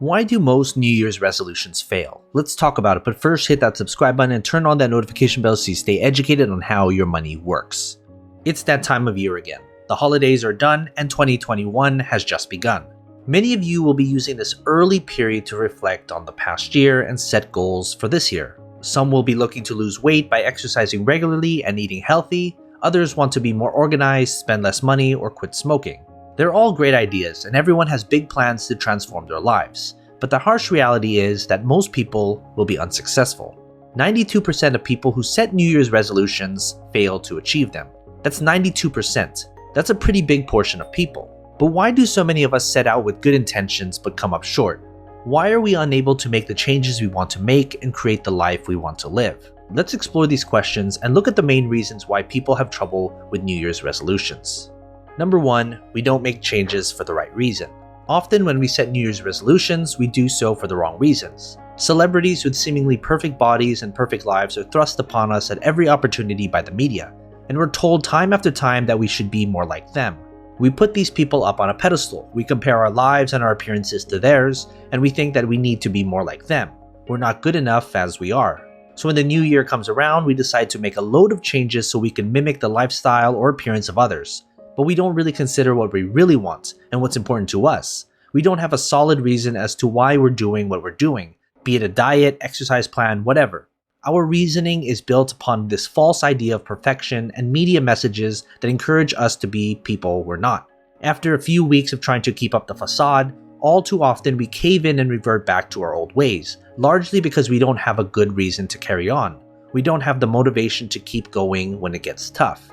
Why do most New Year's resolutions fail? Let's talk about it, but first hit that subscribe button and turn on that notification bell so you stay educated on how your money works. It's that time of year again. The holidays are done and 2021 has just begun. Many of you will be using this early period to reflect on the past year and set goals for this year. Some will be looking to lose weight by exercising regularly and eating healthy. Others want to be more organized, spend less money, or quit smoking. They're all great ideas, and everyone has big plans to transform their lives. But the harsh reality is that most people will be unsuccessful. 92% of people who set New Year's resolutions fail to achieve them. That's 92%. That's a pretty big portion of people. But why do so many of us set out with good intentions but come up short? Why are we unable to make the changes we want to make and create the life we want to live? Let's explore these questions and look at the main reasons why people have trouble with New Year's resolutions. Number 1, we don't make changes for the right reason. Often when we set New Year's resolutions, we do so for the wrong reasons. Celebrities with seemingly perfect bodies and perfect lives are thrust upon us at every opportunity by the media, and we're told time after time that we should be more like them. We put these people up on a pedestal, we compare our lives and our appearances to theirs, and we think that we need to be more like them. We're not good enough as we are. So when the new year comes around, we decide to make a load of changes so we can mimic the lifestyle or appearance of others. But we don't really consider what we really want and what's important to us. We don't have a solid reason as to why we're doing what we're doing, be it a diet, exercise plan, whatever. Our reasoning is built upon this false idea of perfection and media messages that encourage us to be people we're not. After a few weeks of trying to keep up the facade, all too often we cave in and revert back to our old ways, largely because we don't have a good reason to carry on. We don't have the motivation to keep going when it gets tough.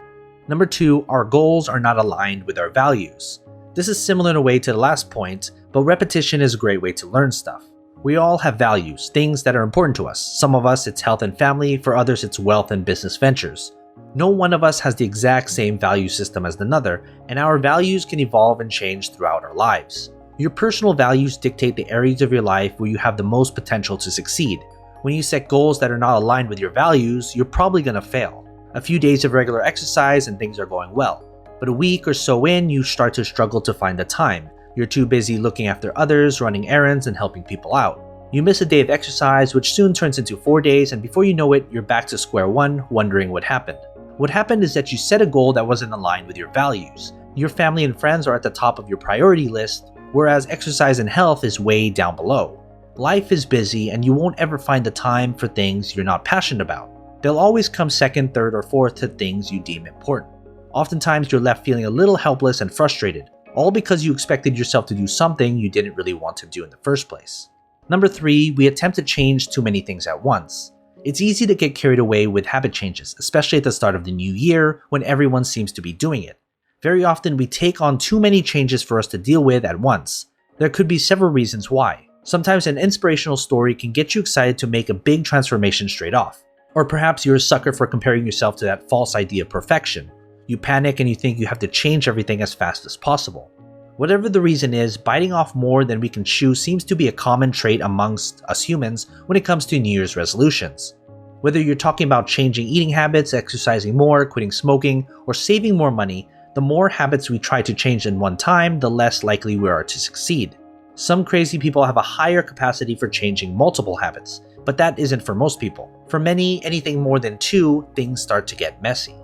Number 2, our goals are not aligned with our values. This is similar in a way to the last point, but repetition is a great way to learn stuff. We all have values, things that are important to us. Some of us it's health and family, for others it's wealth and business ventures. No one of us has the exact same value system as another, and our values can evolve and change throughout our lives. Your personal values dictate the areas of your life where you have the most potential to succeed. When you set goals that are not aligned with your values, you're probably going to fail. A few days of regular exercise and things are going well. But a week or so in, you start to struggle to find the time. You're too busy looking after others, running errands, and helping people out. You miss a day of exercise, which soon turns into 4 days, and before you know it, you're back to square one, wondering what happened. What happened is that you set a goal that wasn't aligned with your values. Your family and friends are at the top of your priority list, whereas exercise and health is way down below. Life is busy, and you won't ever find the time for things you're not passionate about. They'll always come second, third, or fourth to things you deem important. Oftentimes, you're left feeling a little helpless and frustrated, all because you expected yourself to do something you didn't really want to do in the first place. Number 3, we attempt to change too many things at once. It's easy to get carried away with habit changes, especially at the start of the new year when everyone seems to be doing it. Very often, we take on too many changes for us to deal with at once. There could be several reasons why. Sometimes an inspirational story can get you excited to make a big transformation straight off. Or perhaps you're a sucker for comparing yourself to that false idea of perfection. You panic and you think you have to change everything as fast as possible. Whatever the reason is, biting off more than we can chew seems to be a common trait amongst us humans when it comes to New Year's resolutions. Whether you're talking about changing eating habits, exercising more, quitting smoking, or saving more money, the more habits we try to change in one time, the less likely we are to succeed. Some crazy people have a higher capacity for changing multiple habits, but that isn't for most people. For many, anything more than 2, things start to get messy.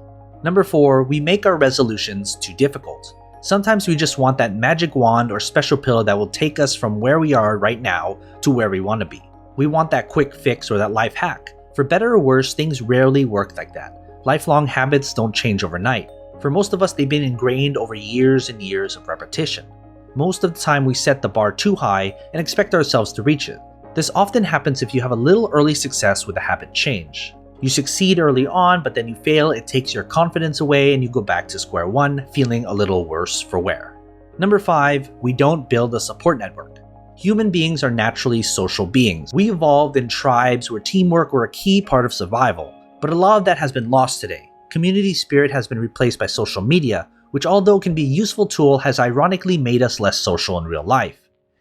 Number 4, we make our resolutions too difficult. Sometimes we just want that magic wand or special pill that will take us from where we are right now to where we want to be. We want that quick fix or that life hack. For better or worse, things rarely work like that. Lifelong habits don't change overnight. For most of us, they've been ingrained over years and years of repetition. Most of the time, we set the bar too high and expect ourselves to reach it. This often happens if you have a little early success with a habit change. You succeed early on, but then you fail, it takes your confidence away, and you go back to square one, feeling a little worse for wear. Number 5, we don't build a support network. Human beings are naturally social beings. We evolved in tribes where teamwork were a key part of survival, but a lot of that has been lost today. Community spirit has been replaced by social media, which although can be a useful tool, has ironically made us less social in real life.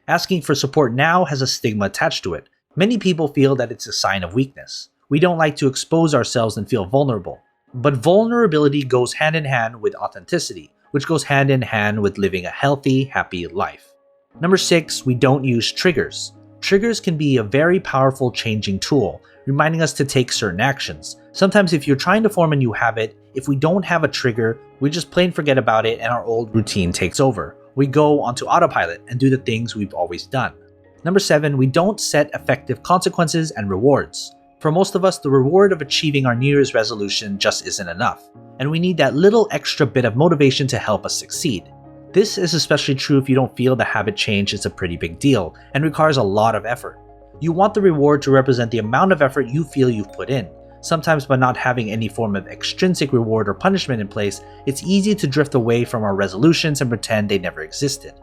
Asking for support now has a stigma attached to it. Many people feel that it's a sign of weakness. We don't like to expose ourselves and feel vulnerable. But vulnerability goes hand in hand with authenticity, which goes hand in hand with living a healthy, happy life. Number 6, we don't use triggers. Triggers can be a very powerful changing tool, reminding us to take certain actions. Sometimes if you're trying to form a new habit, if we don't have a trigger, we just plain forget about it and our old routine takes over. We go onto autopilot and do the things we've always done. Number 7, we don't set effective consequences and rewards. For most of us, the reward of achieving our New Year's resolution just isn't enough, and we need that little extra bit of motivation to help us succeed. This is especially true if you don't feel the habit change is a pretty big deal and requires a lot of effort. You want the reward to represent the amount of effort you feel you've put in. Sometimes by not having any form of extrinsic reward or punishment in place, it's easy to drift away from our resolutions and pretend they never existed.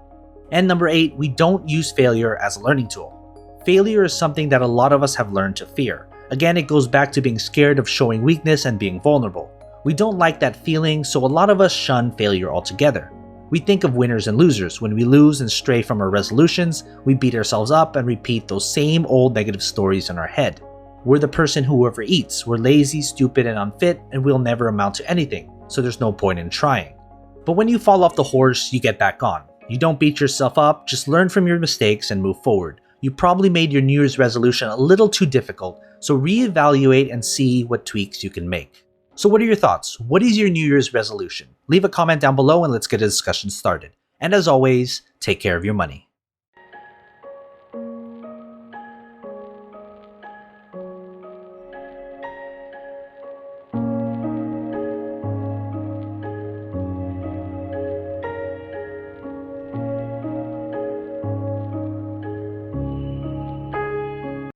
And number 8, we don't use failure as a learning tool. Failure is something that a lot of us have learned to fear. Again, it goes back to being scared of showing weakness and being vulnerable. We don't like that feeling, so a lot of us shun failure altogether. We think of winners and losers. When we lose and stray from our resolutions, we beat ourselves up and repeat those same old negative stories in our head. We're the person who overeats, we're lazy, stupid, and unfit, and we'll never amount to anything, so there's no point in trying. But when you fall off the horse, you get back on. You don't beat yourself up, just learn from your mistakes and move forward. You probably made your New Year's resolution a little too difficult, so reevaluate and see what tweaks you can make. So what are your thoughts? What is your New Year's resolution? Leave a comment down below and let's get a discussion started. And as always, take care of your money.